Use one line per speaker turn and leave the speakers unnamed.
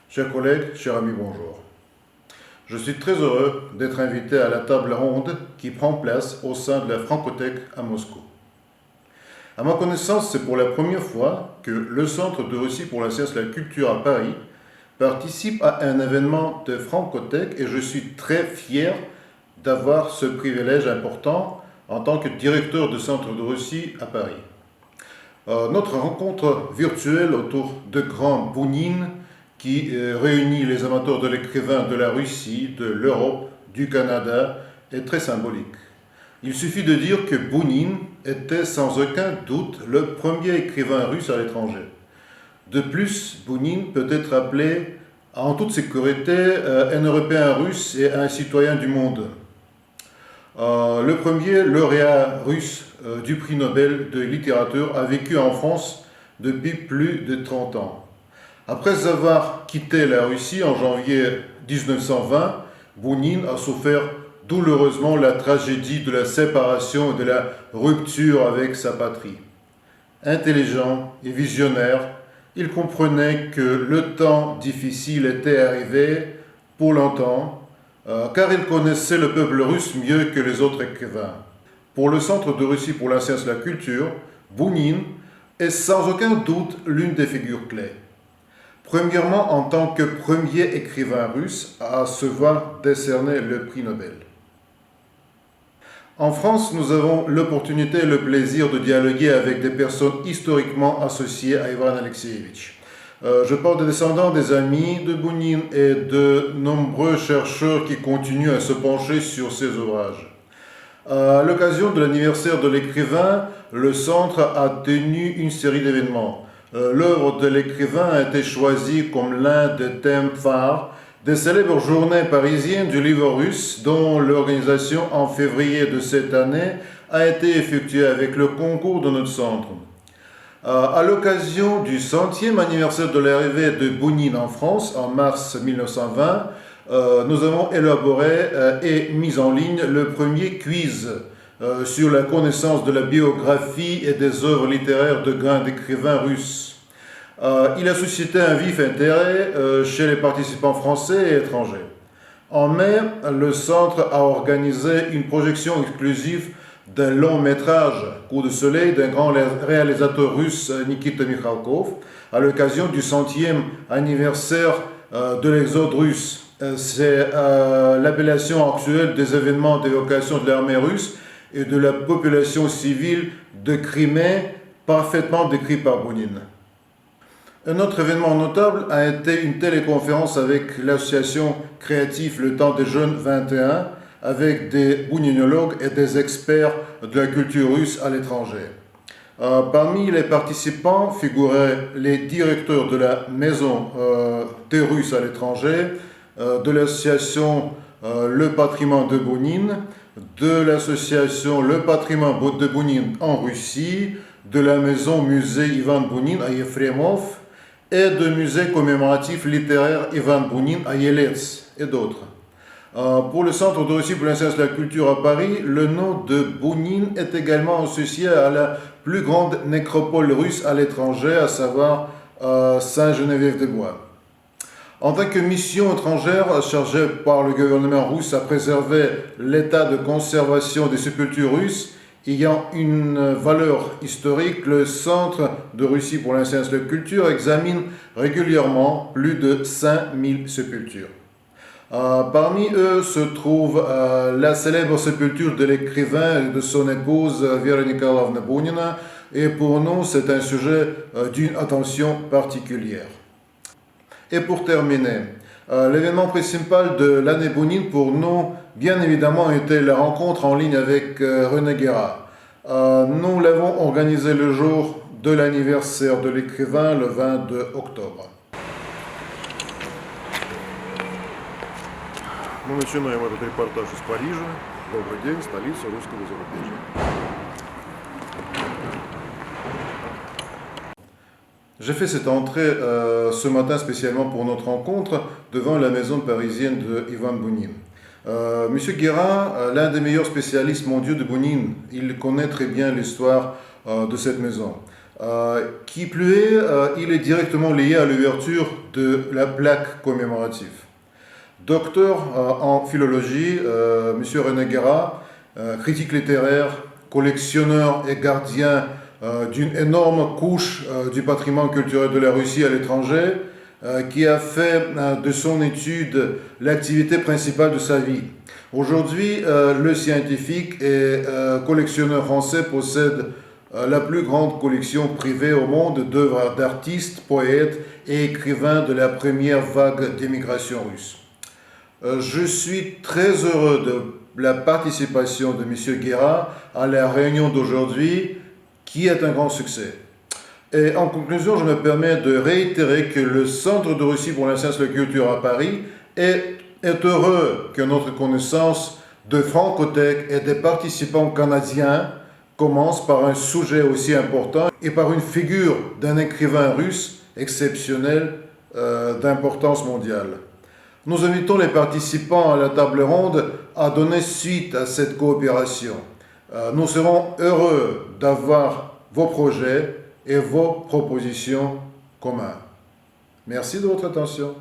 Chers collègues, chers amis, bonjour. Je suis très heureux d'être invité à la table ronde qui prend place au sein de la Francothèque à Moscou. À ma connaissance, c'est pour la première fois que le Centre de Russie pour la science et la culture à Paris participe à un événement de Francothèque et je suis très fier d'avoir ce privilège important en tant que directeur du Centre de Russie à Paris. Notre rencontre virtuelle autour de Grand Bounine qui réunit les amateurs de l'écrivain de la Russie, de l'Europe, du Canada, est très symbolique. Il suffit de dire que Bounine était sans aucun doute le premier écrivain russe à l'étranger. De plus, Bounine peut être appelé en toute sécurité un Européen russe et un citoyen du monde. Le premier lauréat russe du prix Nobel de littérature a vécu en France depuis plus de 30 ans. Après avoir quitté la Russie en janvier 1920, Bounine a souffert douloureusement la tragédie de la séparation et de la rupture avec sa patrie. Intelligent et visionnaire, il comprenait que le temps difficile était arrivé pour longtemps, car il connaissait le peuple russe mieux que les autres écrivains. Pour le Centre de Russie pour la science et la culture, Bounine est sans aucun doute l'une des figures clés. Premièrement, en tant que premier écrivain russe à se voir décerner le prix Nobel. En France, nous avons l'opportunité et le plaisir de dialoguer avec des personnes historiquement associées à Ivan Alexeyevitch. Je parle des descendants, des amis de Bounine et de nombreux chercheurs qui continuent à se pencher sur ses ouvrages. À l'occasion de l'anniversaire de l'écrivain, le Centre a tenu une série d'événements. L'œuvre de l'écrivain a été choisie comme l'un des thèmes phares des célèbres journées parisiennes du livre russe, dont l'organisation en février de cette année a été effectuée avec le concours de notre centre. À l'occasion du 100e anniversaire de l'arrivée de Bounine en France, en mars 1920, nous avons élaboré et mis en ligne le premier quiz sur la connaissance de la biographie et des œuvres littéraires de grands écrivains russes. Il a suscité un vif intérêt chez les participants français et étrangers. En mai, le Centre a organisé une projection exclusive d'un long métrage, Coup de soleil, d'un grand réalisateur russe, Nikita Mikhalkov, à l'occasion du 100e anniversaire de l'exode russe. C'est l'appellation actuelle des événements d'évocation de l'armée russe et de la population civile de Crimée, parfaitement décrit par Bounine. Un autre événement notable a été une téléconférence avec l'association créative Le Temps des Jeunes 21, avec des bouninologues et des experts de la culture russe à l'étranger. Parmi les participants figuraient les directeurs de la Maison des Russes à l'étranger, de l'association Le Patrimoine de Bounine, de l'association Le Patrimoine de Bounine en Russie, de la maison musée Ivan Bounine à Yefremov et de musée commémoratif littéraire Ivan Bounine à Yelets et d'autres. Pour le Centre de Russie pour la science et la culture à Paris, le nom de Bounine est également associé à la plus grande nécropole russe à l'étranger, à savoir Saint-Geneviève-des-Bois. En tant que mission étrangère chargée par le gouvernement russe à préserver l'état de conservation des sépultures russes ayant une valeur historique, le Centre de Russie pour la science et la culture examine régulièrement plus de 5000 sépultures. Parmi eux se trouve la célèbre sépulture de l'écrivain et de son épouse Vera Nikolaevna Bounina, et pour nous c'est un sujet d'une attention particulière. Et pour terminer, l'événement principal de l'année Bounine pour nous, bien évidemment, était la rencontre en ligne avec René Guérin. Nous l'avons organisé le jour de l'anniversaire de l'écrivain, le 22 octobre.
Мы начинаем этот репортаж из Парижа. Добрый день, столица русского зарубежья.
J'ai fait cette entrée ce matin spécialement pour notre rencontre devant la maison parisienne de Ivan Bounine. Monsieur Guérin, l'un des meilleurs spécialistes mondiaux de Bounine, il connaît très bien l'histoire de cette maison. Qui plus est, il est directement lié à l'ouverture de la plaque commémorative. Docteur en philologie, M. René Guéra, critique littéraire, collectionneur et gardien d'une énorme couche du patrimoine culturel de la Russie à l'étranger, qui a fait de son étude l'activité principale de sa vie. Aujourd'hui, le scientifique et collectionneur français possède la plus grande collection privée au monde d'œuvres d'artistes, poètes et écrivains de la première vague d'émigration russe. Je suis très heureux de la participation de M. Guéra à la réunion d'aujourd'hui, qui est un grand succès. Et en conclusion, je me permets de réitérer que le Centre de Russie pour la science et la culture à Paris est heureux que notre connaissance de Francothèque et des participants canadiens commence par un sujet aussi important et par une figure d'un écrivain russe exceptionnel d'importance mondiale. Nous invitons les participants à la table ronde à donner suite à cette coopération. Nous serons heureux d'avoir vos projets et vos propositions communs. Merci de votre attention.